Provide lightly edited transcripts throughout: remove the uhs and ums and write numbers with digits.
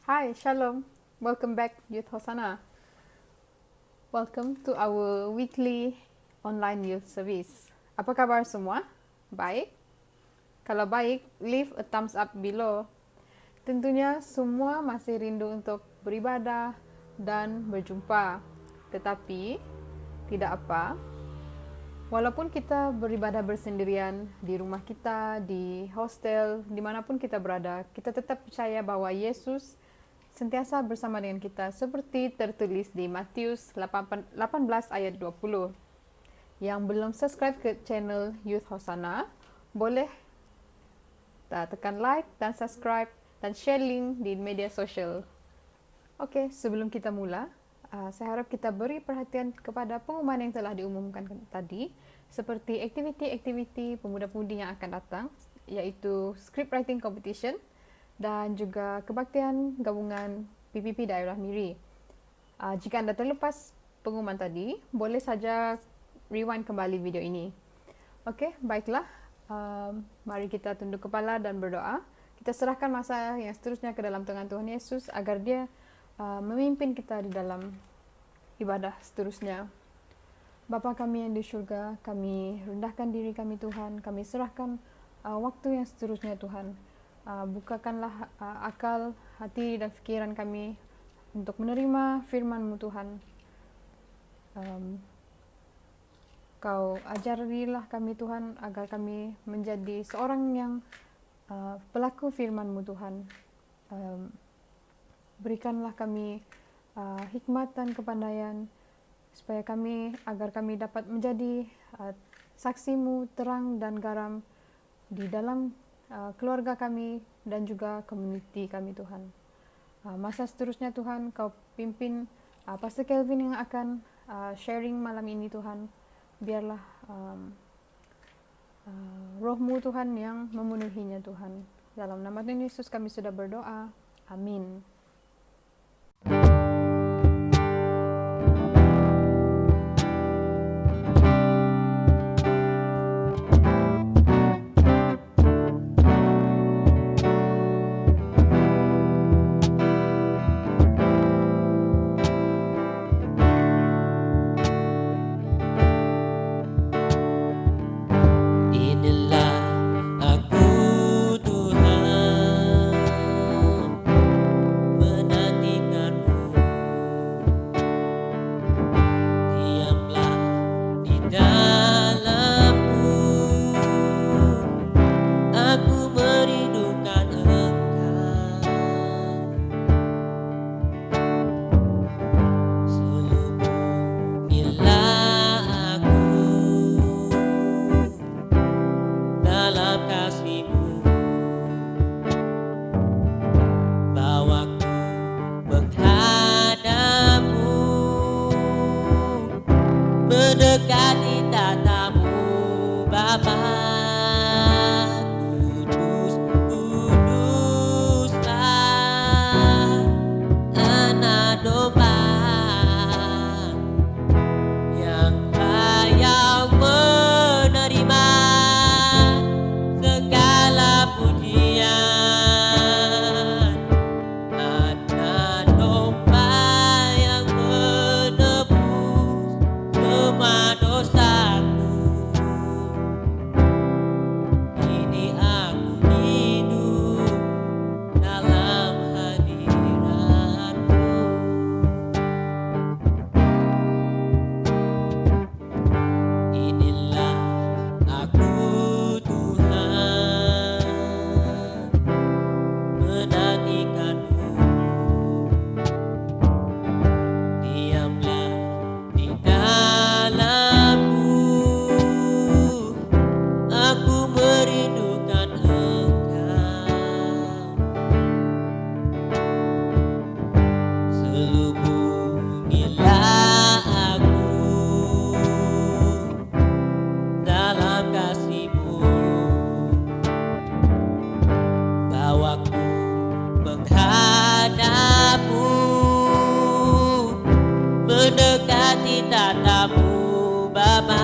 Hi, Shalom. Welcome back, Youth Hosanna. Welcome to our weekly online youth service. Apa kabar semua? Baik? Kalau baik, leave a thumbs up below. Tentunya semua masih rindu untuk beribadah dan berjumpa. Tetapi, tidak apa. Walaupun kita beribadah bersendirian di rumah kita, di hostel, dimanapun kita berada, kita tetap percaya bahwa Yesus sentiasa bersama dengan kita seperti tertulis di Matius 18 ayat 20. Yang belum subscribe ke channel Youth Hosanna, boleh tekan like dan subscribe dan share link di media sosial. Oke, sebelum kita mula, saya harap kita beri perhatian kepada pengumuman yang telah diumumkan tadi, seperti aktiviti-aktiviti pemuda-pemudi yang akan datang, yaitu script writing competition dan juga kebaktian gabungan PPP Daerah Miri. Jika anda terlepas pengumuman tadi, boleh saja rewind kembali video ini. Okey, baiklah. Mari kita tunduk kepala dan berdoa. Kita serahkan masa yang seterusnya ke dalam tangan Tuhan Yesus agar dia memimpin kita di dalam ibadah seterusnya. Bapa kami yang di syurga, kami rendahkan diri kami Tuhan, kami serahkan waktu yang seterusnya Tuhan. Bukakanlah akal, hati dan fikiran kami untuk menerima firman-Mu Tuhan. Kau ajarilah kami Tuhan agar kami menjadi seorang yang pelaku firman-Mu Tuhan. Berikanlah kami hikmat dan kepandaian supaya agar kami dapat menjadi saksi-Mu, terang dan garam di dalam keluarga kami dan juga komuniti kami Tuhan. Masa seterusnya Tuhan, Kau pimpin Pastor Kelvin yang akan sharing malam ini Tuhan. Biarlah Roh-Mu Tuhan yang memenuhinya Tuhan. Dalam nama Tuhan Yesus kami sudah berdoa. Amin. Mendekati tatamu Bapa, kudus, kuduslah Anak Domba yang layak menerima segala pujian. Anak Domba yang menebus semua dosaku. menghadapmu, mendekati tatamu Bapa.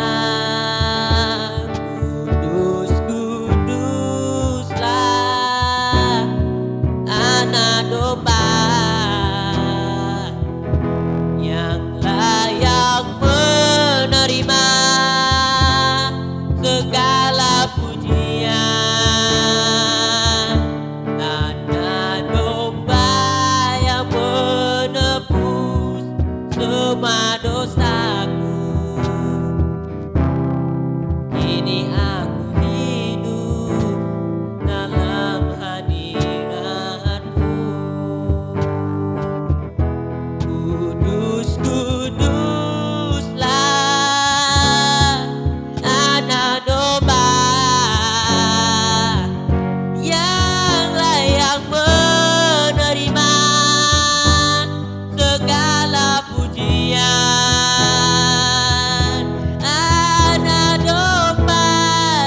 Kudus, kuduslah Anak Domba yang layak menerima segala pujian. Anak Domba yang menebus semua dosaku. Kini aku hidup dalam hadirat-Mu. Kudus, kuduslah Anak Domba yang layak menerima segala pujian. Anak Domba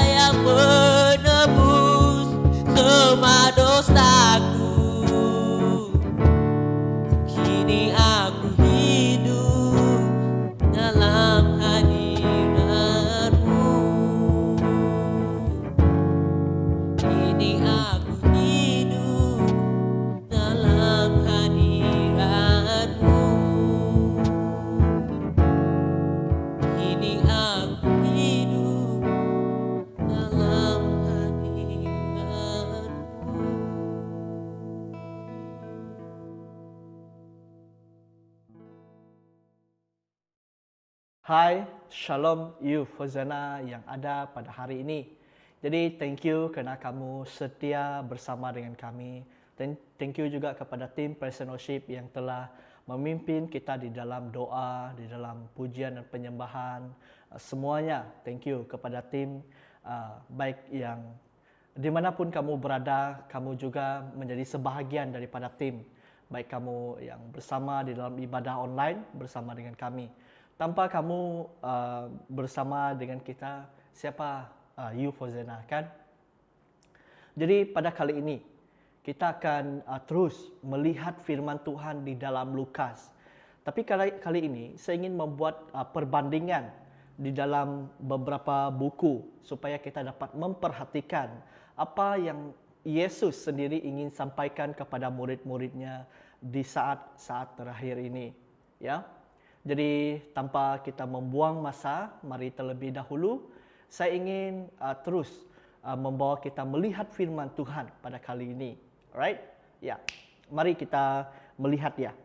yang menebus semua dosaku. Kini aku hidup dalam hadirat-Mu. Kini aku hidup dalam hadirat-Mu. Kini aku hidup dalam hadirat-Mu. Hai, Shalom Youth Hosanna yang ada pada hari ini. Jadi thank you kerana kamu setia bersama dengan kami. Dan thank you juga kepada tim Present Worship yang telah memimpin kita di dalam doa, di dalam pujian dan penyembahan. Semuanya thank you kepada tim, baik yang dimanapun kamu berada, kamu juga menjadi sebahagian daripada tim. Baik kamu yang bersama di dalam ibadah online bersama dengan kami. Tanpa kamu bersama dengan kita, siapa Youth Hosanna, kan? Jadi pada kali ini kita akan terus melihat firman Tuhan di dalam Lukas. Tapi kali ini saya ingin membuat perbandingan di dalam beberapa buku supaya kita dapat memperhatikan apa yang Yesus sendiri ingin sampaikan kepada murid-muridnya di saat-saat terakhir ini, ya. Jadi tanpa kita membuang masa, mari terlebih dahulu saya ingin terus membawa kita melihat firman Tuhan pada kali ini. Alright? Ya. Mari kita melihat ya.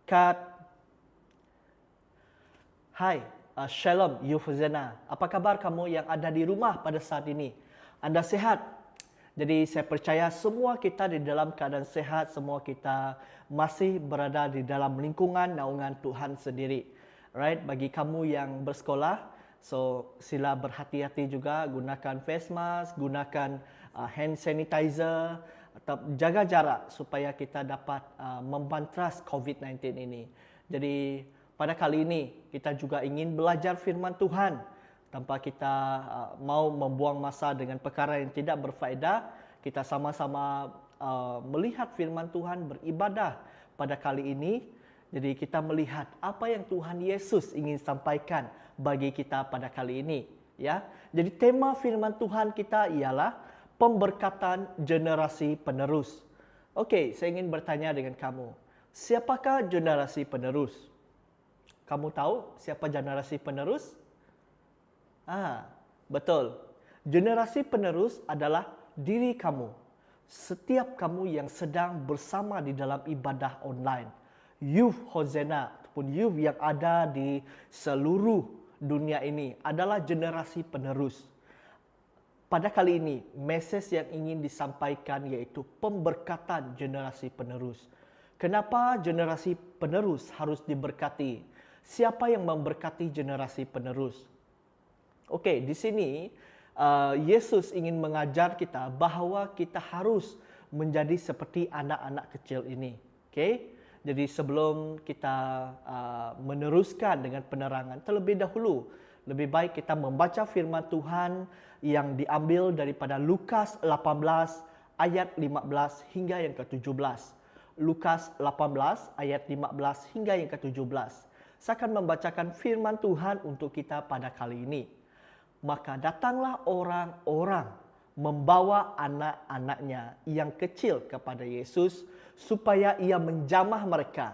Cut. Hai, Shalom Youth Hosanna. Apa kabar kamu yang ada di rumah pada saat ini? Anda sehat? Jadi saya percaya semua kita di dalam keadaan sehat, semua kita masih berada di dalam lingkungan naungan Tuhan sendiri. Right? Bagi kamu yang bersekolah, so sila berhati-hati juga, gunakan face mask, gunakan hand sanitizer, atau jaga jarak supaya kita dapat membantras COVID-19 ini. Jadi pada kali ini kita juga ingin belajar firman Tuhan. Tanpa kita mau membuang masa dengan perkara yang tidak berfaedah, kita sama-sama melihat firman Tuhan, beribadah pada kali ini. Jadi kita melihat apa yang Tuhan Yesus ingin sampaikan bagi kita pada kali ini, ya. Jadi tema firman Tuhan kita ialah pemberkatan generasi penerus. Okey, saya ingin bertanya dengan kamu, siapakah generasi penerus? Kamu tahu siapa generasi penerus? Betul. Generasi penerus adalah diri kamu. Setiap kamu yang sedang bersama di dalam ibadah online. Youth Hosanna ataupun youth yang ada di seluruh dunia ini adalah generasi penerus. Pada kali ini, mesej yang ingin disampaikan iaitu pemberkatan generasi penerus. Kenapa generasi penerus harus diberkati? Siapa yang memberkati generasi penerus? Okey, di sini Yesus ingin mengajar kita bahawa kita harus menjadi seperti anak-anak kecil ini. Okey, jadi sebelum kita meneruskan dengan penerangan, terlebih dahulu lebih baik kita membaca firman Tuhan yang diambil daripada Lukas 18 ayat 15 hingga yang ke-17. Lukas 18 ayat 15 hingga yang ke-17. Saya akan membacakan firman Tuhan untuk kita pada kali ini. Maka datanglah orang-orang membawa anak-anaknya yang kecil kepada Yesus supaya ia menjamah mereka.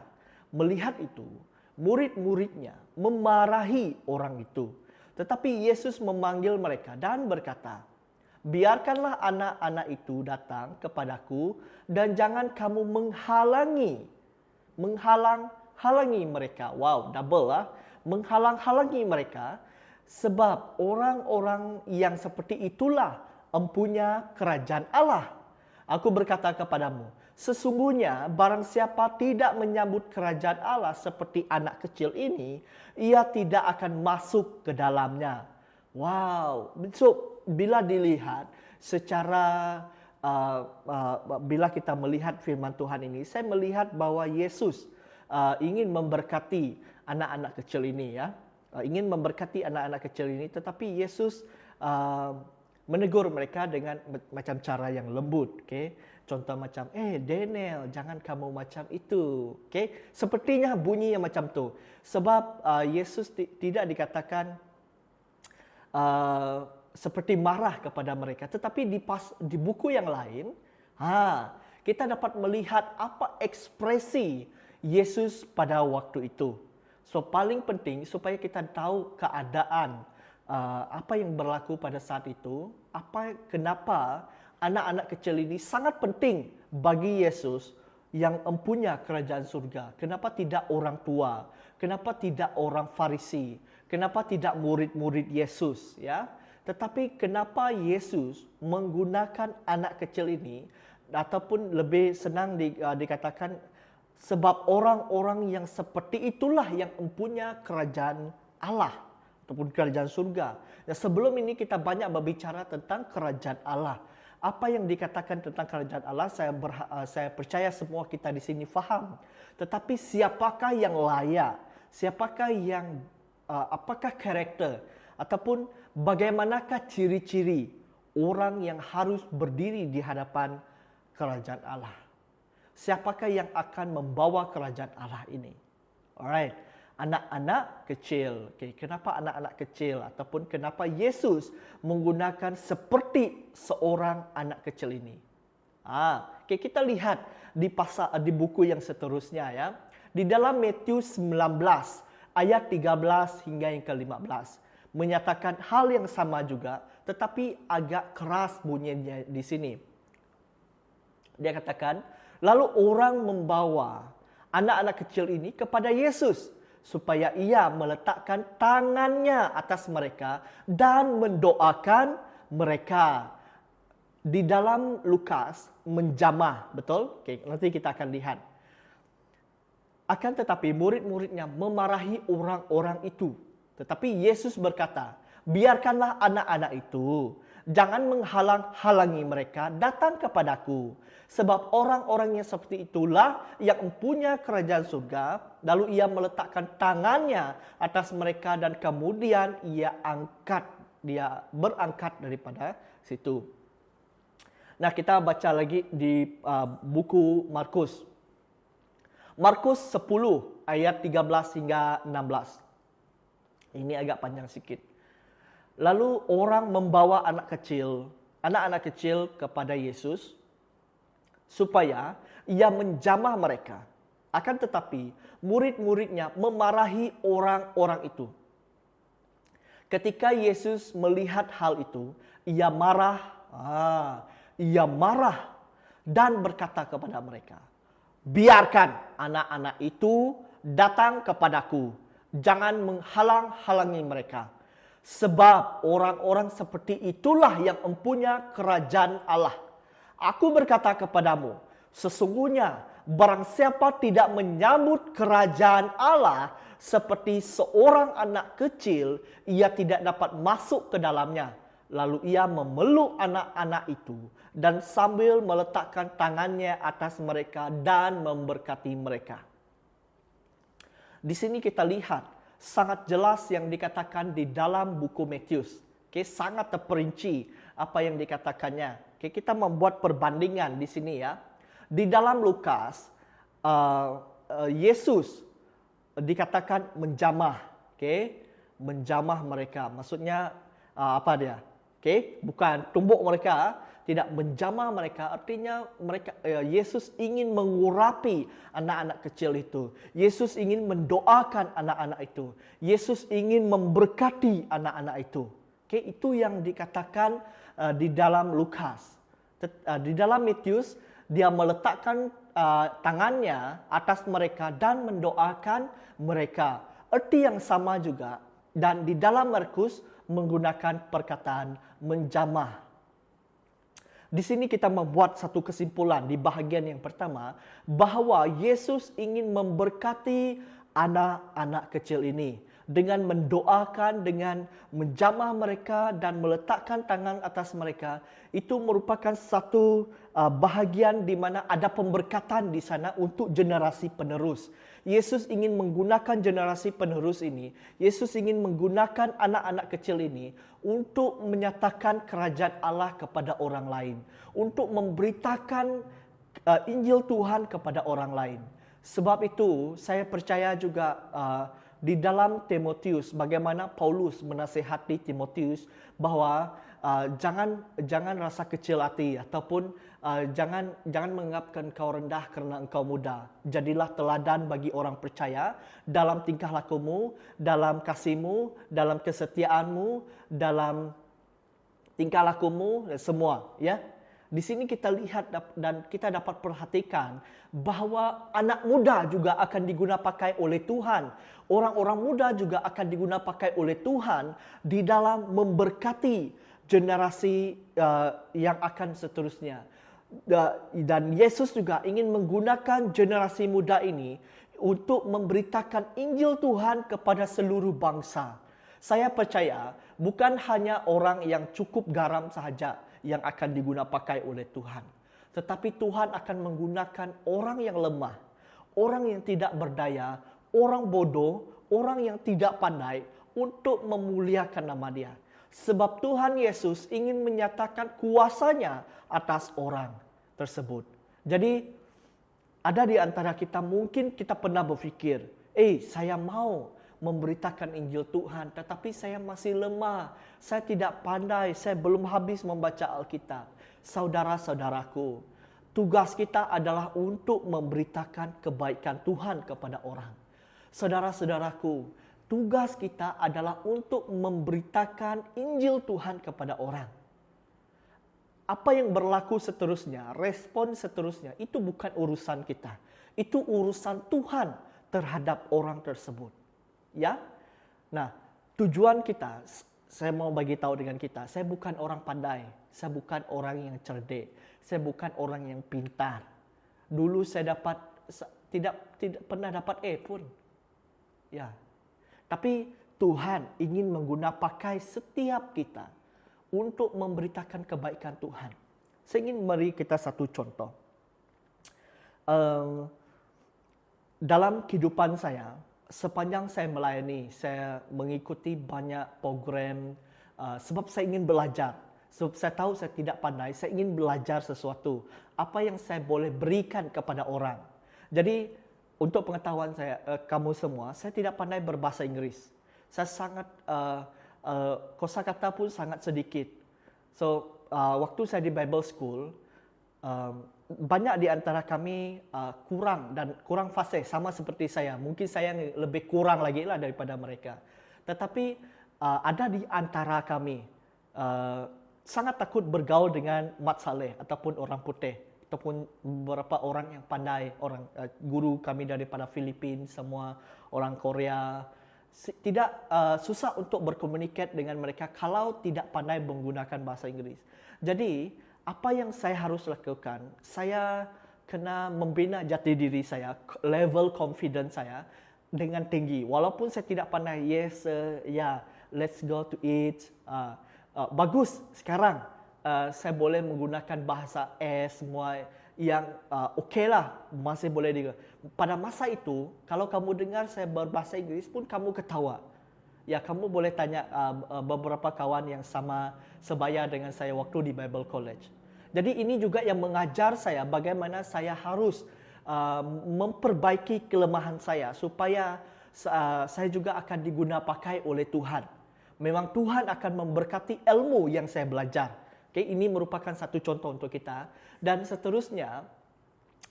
Melihat itu, murid-muridnya memarahi orang itu. Tetapi Yesus memanggil mereka dan berkata, biarkanlah anak-anak itu datang kepadaku dan jangan kamu menghalang-halangi mereka. Wow, double lah. Menghalang-halangi mereka, sebab orang-orang yang seperti itulah empunya kerajaan Allah. Aku berkata kepadamu, sesungguhnya barang siapa tidak menyambut kerajaan Allah seperti anak kecil ini, ia tidak akan masuk ke dalamnya. Wow, so bila dilihat secara bila kita melihat firman Tuhan ini, saya melihat bahwa Yesus ingin memberkati anak-anak kecil ini, ya, ingin memberkati anak-anak kecil ini, tetapi Yesus menegur mereka dengan macam cara yang lembut, okay? Contoh macam, Daniel, jangan kamu macam itu, okay? Sepertinya bunyi yang macam tu. Sebab Yesus tidak dikatakan seperti marah kepada mereka, tetapi di buku yang lain, kita dapat melihat apa ekspresi Yesus pada waktu itu. So paling penting supaya kita tahu keadaan apa yang berlaku pada saat itu, kenapa anak-anak kecil ini sangat penting bagi Yesus yang empunya kerajaan surga. Kenapa tidak orang tua? Kenapa tidak orang Farisi? Kenapa tidak murid-murid Yesus, ya? Tetapi kenapa Yesus menggunakan anak kecil ini, ataupun lebih senang dikatakan sebab orang-orang yang seperti itulah yang empunya kerajaan Allah ataupun kerajaan surga. Dan sebelum ini kita banyak berbicara tentang kerajaan Allah. Apa yang dikatakan tentang kerajaan Allah, saya percaya semua kita di sini faham. Tetapi siapakah yang layak? Siapakah yang apakah karakter ataupun bagaimanakah ciri-ciri orang yang harus berdiri di hadapan kerajaan Allah? Siapakah yang akan membawa kerajaan Allah ini? Alright, anak-anak kecil. Okay, kenapa anak-anak kecil? Ataupun kenapa Yesus menggunakan seperti seorang anak kecil ini? Okay, kita lihat di buku yang seterusnya, ya. Di dalam Matius 19 ayat 13 hingga yang ke-15 menyatakan hal yang sama juga, tetapi agak keras bunyinya di sini. Dia katakan, lalu orang membawa anak-anak kecil ini kepada Yesus supaya ia meletakkan tangannya atas mereka dan mendoakan mereka. Di dalam Lukas menjamah, betul? Okay, nanti kita akan lihat. Akan tetapi murid-muridnya memarahi orang-orang itu. Tetapi Yesus berkata, biarkanlah anak-anak itu, jangan menghalang-halangi mereka datang kepadaku. Sebab orang-orang yang seperti itulah yang mempunyai kerajaan surga. Lalu ia meletakkan tangannya atas mereka dan kemudian dia berangkat daripada situ. Nah, kita baca lagi di buku Markus. Markus 10 ayat 13 hingga 16. Ini agak panjang sedikit. Lalu orang membawa anak-anak kecil kepada Yesus supaya ia menjamah mereka. Akan tetapi murid-muridnya memarahi orang-orang itu. Ketika Yesus melihat hal itu, ia marah dan berkata kepada mereka, biarkan anak-anak itu datang kepadaku, jangan menghalang-halangi mereka. Sebab orang-orang seperti itulah yang empunya kerajaan Allah. Aku berkata kepadamu, sesungguhnya barang siapa tidak menyambut kerajaan Allah seperti seorang anak kecil, ia tidak dapat masuk ke dalamnya. Lalu ia memeluk anak-anak itu dan sambil meletakkan tangannya atas mereka dan memberkati mereka. Di sini kita lihat sangat jelas yang dikatakan di dalam buku Matius. Okay, sangat terperinci apa yang dikatakannya. Okay, kita membuat perbandingan di sini ya. Di dalam Lukas, Yesus dikatakan menjamah, okay? Menjamah mereka. Maksudnya apa dia? Okay? Bukan tumbuk mereka, tidak menjamah mereka. Artinya mereka Yesus ingin mengurapi anak-anak kecil itu. Yesus ingin mendoakan anak-anak itu. Yesus ingin memberkati anak-anak itu. Okay? Itu yang dikatakan di dalam Lukas. Di dalam Matius, dia meletakkan tangannya atas mereka dan mendoakan mereka. Arti yang sama juga. Dan di dalam Markus menggunakan perkataan menjamah. Di sini kita membuat satu kesimpulan di bahagian yang pertama bahwa Yesus ingin memberkati anak-anak kecil ini dengan mendoakan, dengan menjamah mereka dan meletakkan tangan atas mereka. Itu merupakan satu bahagian di mana ada pemberkatan di sana untuk generasi penerus. Yesus ingin menggunakan generasi penerus ini. Yesus ingin menggunakan anak-anak kecil ini untuk menyatakan kerajaan Allah kepada orang lain, untuk memberitakan Injil Tuhan kepada orang lain. Sebab itu saya percaya juga di dalam Timotius, bagaimana Paulus menasihati Timotius bahwa jangan rasa kecil hati ataupun jangan menganggapkan kau rendah kerana engkau muda. Jadilah teladan bagi orang percaya dalam tingkah lakumu, dalam kasihmu, dalam kesetiaanmu, dalam tingkah lakumu dan semua, ya. Di sini kita lihat dan kita dapat perhatikan bahawa anak muda juga akan diguna pakai oleh Tuhan. Orang-orang muda juga akan diguna pakai oleh Tuhan di dalam memberkati generasi yang akan seterusnya. Dan Yesus juga ingin menggunakan generasi muda ini untuk memberitakan Injil Tuhan kepada seluruh bangsa. Saya percaya bukan hanya orang yang cukup garam sahaja yang akan diguna pakai oleh Tuhan. Tetapi Tuhan akan menggunakan orang yang lemah, orang yang tidak berdaya, orang bodoh, orang yang tidak pandai untuk memuliakan nama Dia. Sebab Tuhan Yesus ingin menyatakan kuasanya atas orang tersebut. Jadi ada di antara kita mungkin kita pernah berfikir, saya mau memberitakan Injil Tuhan, tetapi saya masih lemah, saya tidak pandai, saya belum habis membaca Alkitab. Saudara-saudaraku, tugas kita adalah untuk memberitakan kebaikan Tuhan kepada orang. Saudara-saudaraku, tugas kita adalah untuk memberitakan Injil Tuhan kepada orang. Apa yang berlaku seterusnya, respon seterusnya, itu bukan urusan kita. Itu urusan Tuhan terhadap orang tersebut. Ya, nah tujuan kita, saya mau bagi tahu dengan kita, saya bukan orang pandai, saya bukan orang yang cerdik, saya bukan orang yang pintar. Dulu saya tidak pernah dapat A pun, ya. Tapi Tuhan ingin menggunakan pakai setiap kita untuk memberitakan kebaikan Tuhan. Saya ingin beri kita satu contoh. Dalam kehidupan saya, sepanjang saya melayani, saya mengikuti banyak program sebab saya ingin belajar. Sebab saya tahu saya tidak pandai, saya ingin belajar sesuatu. Apa yang saya boleh berikan kepada orang. Jadi, untuk pengetahuan saya, kamu semua, saya tidak pandai berbahasa Inggris. Saya sangat, kosakata pun sangat sedikit. So, waktu saya di Bible School, banyak di antara kami kurang fasih sama seperti saya. Mungkin saya lebih kurang lagi lah daripada mereka. Tetapi ada di antara kami sangat takut bergaul dengan mat saleh ataupun orang putih ataupun beberapa orang yang pandai, orang guru kami daripada Filipina, semua orang Korea. Tidak susah untuk berkomunikasi dengan mereka kalau tidak pandai menggunakan bahasa Inggris. Jadi apa yang saya harus lakukan? Saya kena membina jati diri saya, level confidence saya dengan tinggi. Walaupun saya tidak pandai, yes, let's go to eat. Bagus, sekarang saya boleh menggunakan bahasa semua yang okey lah, masih boleh juga. Pada masa itu, kalau kamu dengar saya berbahasa Inggris pun kamu ketawa. Ya, kamu boleh tanya beberapa kawan yang sama sebaya dengan saya waktu di Bible College. Jadi ini juga yang mengajar saya bagaimana saya harus memperbaiki kelemahan saya supaya saya juga akan diguna pakai oleh Tuhan. Memang Tuhan akan memberkati ilmu yang saya belajar. Okay, ini merupakan satu contoh untuk kita. Dan seterusnya,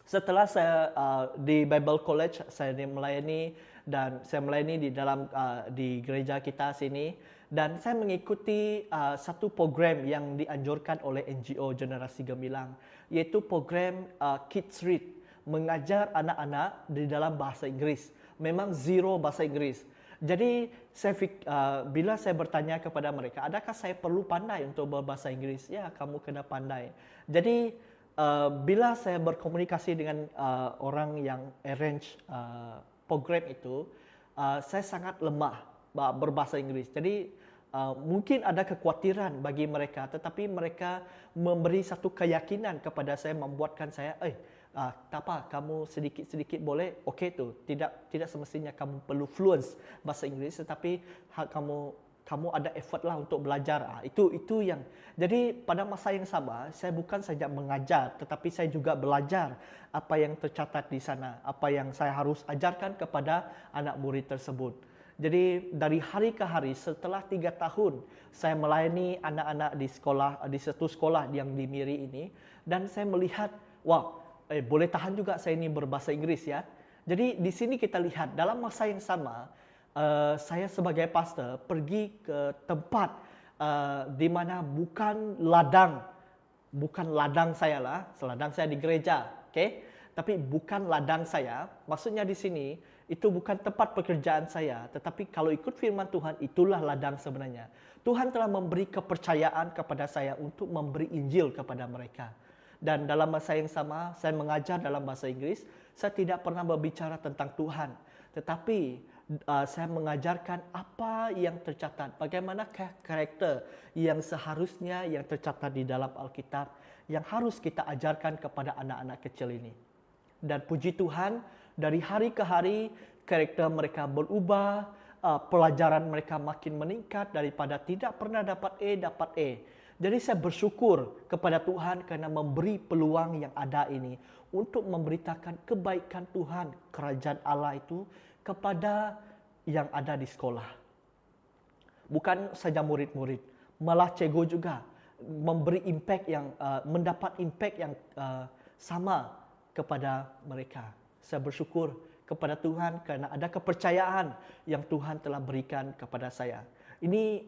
setelah saya di Bible College, saya melayani dan saya melayani di dalam di gereja kita sini, dan saya mengikuti satu program yang dianjurkan oleh NGO Generasi Gemilang, yaitu program Kids Read, mengajar anak-anak di dalam bahasa Inggris. Memang zero bahasa Inggris. Jadi bila saya bertanya kepada mereka, adakah saya perlu pandai untuk berbahasa Inggris? Ya, kamu kena pandai. Jadi bila saya berkomunikasi dengan orang yang arrange program itu, saya sangat lemah berbahasa Inggris. Jadi mungkin ada kekhawatiran bagi mereka, tetapi mereka memberi satu keyakinan kepada saya, membuatkan saya, tak apa, kamu sedikit-sedikit boleh, okey tu. Tidak semestinya kamu perlu fluent bahasa Inggeris, tetapi kamu ada effort lah untuk belajar. Itu yang. Jadi pada masa yang sama, saya bukan saja mengajar, tetapi saya juga belajar apa yang tercatat di sana, apa yang saya harus ajarkan kepada anak murid tersebut. Jadi dari hari ke hari, setelah 3 tahun saya melayani anak-anak di satu sekolah yang di Miri ini, dan saya melihat, boleh tahan juga saya ini berbahasa Inggris ya. Jadi di sini kita lihat dalam masa yang sama, saya sebagai pastor pergi ke tempat di mana bukan ladang saya lah, ladang saya di gereja, okay? Tapi bukan ladang saya. Maksudnya di sini itu bukan tempat pekerjaan saya, tetapi kalau ikut firman Tuhan, itulah ladang sebenarnya. Tuhan telah memberi kepercayaan kepada saya untuk memberi Injil kepada mereka. Dan dalam masa yang sama, saya mengajar dalam bahasa Inggris. Saya tidak pernah berbicara tentang Tuhan, tetapi saya mengajarkan apa yang tercatat, bagaimana karakter yang seharusnya yang tercatat di dalam Alkitab, yang harus kita ajarkan kepada anak-anak kecil ini. Dan puji Tuhan, dari hari ke hari, karakter mereka berubah, pelajaran mereka makin meningkat, daripada tidak pernah dapat A. Jadi saya bersyukur kepada Tuhan kerana memberi peluang yang ada ini untuk memberitakan kebaikan Tuhan, kerajaan Allah itu kepada yang ada di sekolah. Bukan saja murid-murid, malah cikgu juga memberi mendapat impact yang sama kepada mereka. Saya bersyukur kepada Tuhan kerana ada kepercayaan yang Tuhan telah berikan kepada saya. Ini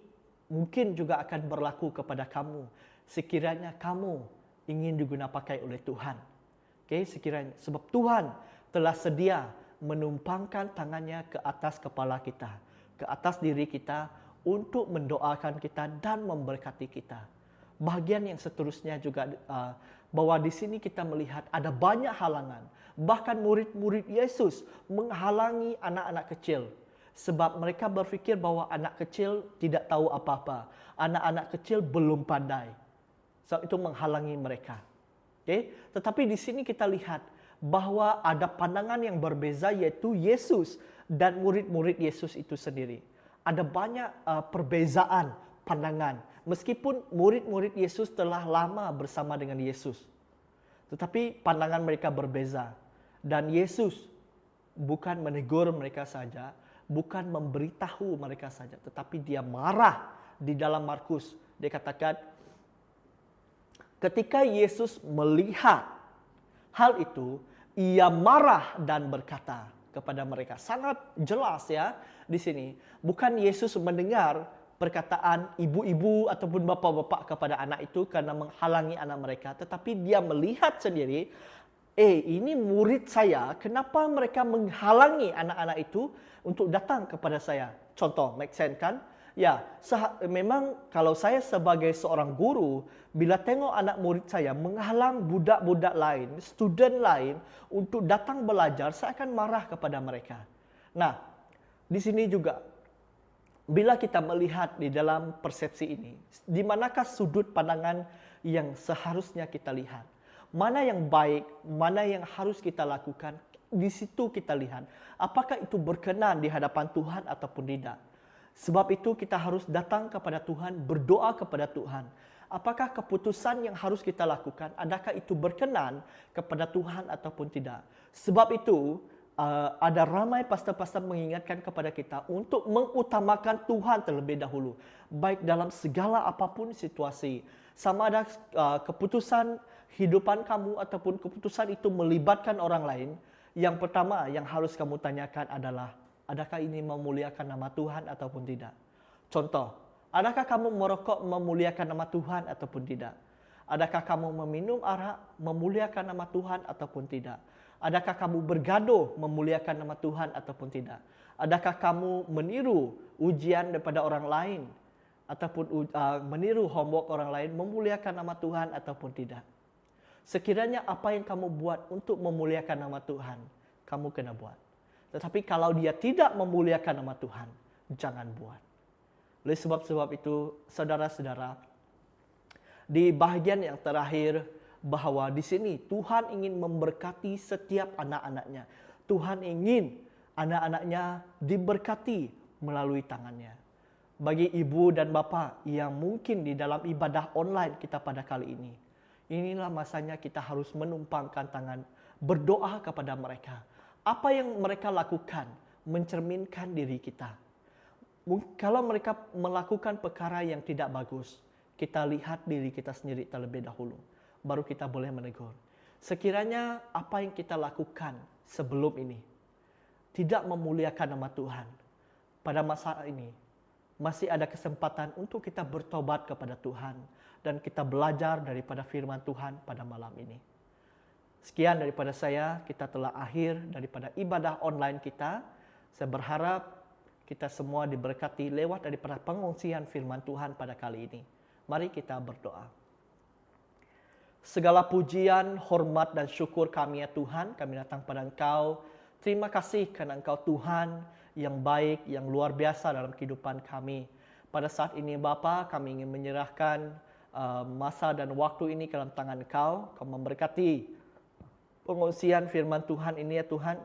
mungkin juga akan berlaku kepada kamu sekiranya kamu ingin diguna pakai oleh Tuhan. Okay, sekiranya sebab Tuhan telah sedia menumpangkan tangannya ke atas kepala kita, ke atas diri kita untuk mendoakan kita dan memberkati kita. Bahagian yang seterusnya juga bahwa di sini kita melihat ada banyak halangan. Bahkan murid-murid Yesus menghalangi anak-anak kecil. Sebab mereka berfikir bahawa anak kecil tidak tahu apa-apa. Anak-anak kecil belum pandai. Sebab itu menghalangi mereka. Okay? Tetapi di sini kita lihat bahawa ada pandangan yang berbeza, yaitu Yesus dan murid-murid Yesus itu sendiri. Ada banyak perbezaan pandangan. Meskipun murid-murid Yesus telah lama bersama dengan Yesus. Tetapi pandangan mereka berbeza. Dan Yesus bukan menegur mereka saja, bukan memberitahu mereka saja, tetapi dia marah. Di dalam Markus, dia katakan, ketika Yesus melihat hal itu, ia marah dan berkata kepada mereka. Sangat jelas ya di sini. Bukan Yesus mendengar perkataan ibu-ibu ataupun bapa-bapa kepada anak itu karena menghalangi anak mereka, tetapi dia melihat sendiri, ini murid saya, kenapa mereka menghalangi anak-anak itu untuk datang kepada saya? Contoh, make sense kan? Ya, memang kalau saya sebagai seorang guru, bila tengok anak murid saya menghalang budak-budak lain, student lain untuk datang belajar, saya akan marah kepada mereka. Nah, di sini juga, bila kita melihat di dalam persepsi ini, di manakah sudut pandangan yang seharusnya kita lihat? Mana yang baik, mana yang harus kita lakukan, di situ kita lihat apakah itu berkenan di hadapan Tuhan ataupun tidak. Sebab itu kita harus datang kepada Tuhan, berdoa kepada Tuhan. Apakah keputusan yang harus kita lakukan, adakah itu berkenan kepada Tuhan ataupun tidak? Sebab itu ada ramai pastor-pastor mengingatkan kepada kita untuk mengutamakan Tuhan terlebih dahulu. Baik dalam segala apapun situasi. Sama ada keputusan hidupan kamu ataupun keputusan itu melibatkan orang lain. Yang pertama yang harus kamu tanyakan adalah, adakah ini memuliakan nama Tuhan ataupun tidak? Contoh, adakah kamu merokok memuliakan nama Tuhan ataupun tidak? Adakah kamu meminum arak memuliakan nama Tuhan ataupun tidak? Adakah kamu bergaduh memuliakan nama Tuhan ataupun tidak? Adakah kamu meniru ujian daripada orang lain ataupun meniru homework orang lain memuliakan nama Tuhan ataupun tidak? Sekiranya apa yang kamu buat untuk memuliakan nama Tuhan, kamu kena buat. Tetapi kalau dia tidak memuliakan nama Tuhan, jangan buat. Oleh sebab itu, saudara-saudara, di bahagian yang terakhir, bahwa di sini Tuhan ingin memberkati setiap anak-anaknya. Tuhan ingin anak-anaknya diberkati melalui tangannya. Bagi ibu dan bapa yang mungkin di dalam ibadah online kita pada kali ini, inilah masanya kita harus menumpangkan tangan, berdoa kepada mereka. Apa yang mereka lakukan mencerminkan diri kita. Kalau mereka melakukan perkara yang tidak bagus, kita lihat diri kita sendiri terlebih dahulu. Baru kita boleh menegur. Sekiranya apa yang kita lakukan sebelum ini tidak memuliakan nama Tuhan, pada masa ini masih ada kesempatan untuk kita bertobat kepada Tuhan dan kita belajar daripada firman Tuhan pada malam ini. Sekian daripada saya, kita telah akhir daripada ibadah online kita. Saya berharap kita semua diberkati lewat daripada pengungsian firman Tuhan pada kali ini. Mari kita berdoa. Segala pujian, hormat dan syukur kami ya Tuhan, kami datang pada Engkau. Terima kasih karena Engkau Tuhan yang baik, yang luar biasa dalam kehidupan kami. Pada saat ini Bapa, kami ingin menyerahkan masa dan waktu ini ke dalam tangan Engkau. Kau memberkati pengungsian firman Tuhan ini ya Tuhan.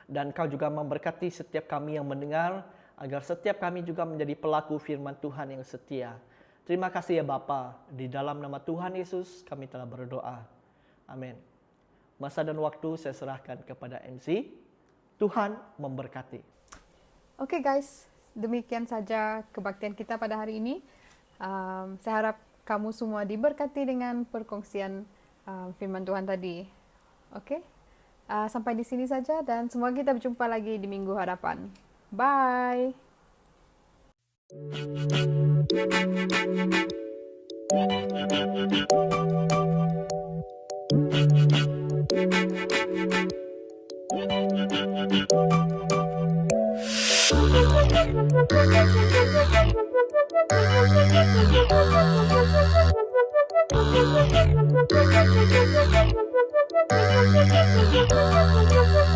Dan Kau juga memberkati setiap kami yang mendengar, agar setiap kami juga menjadi pelaku firman Tuhan yang setia. Terima kasih ya Bapa, di dalam nama Tuhan Yesus kami telah berdoa. Amin. Masa dan waktu saya serahkan kepada MC. Tuhan memberkati. Oke guys, demikian saja kebaktian kita pada hari ini. Saya harap kamu semua diberkati dengan perkongsian firman Tuhan tadi. Oke, sampai di sini saja dan semoga kita berjumpa lagi di minggu hadapan. Bye. Thank you.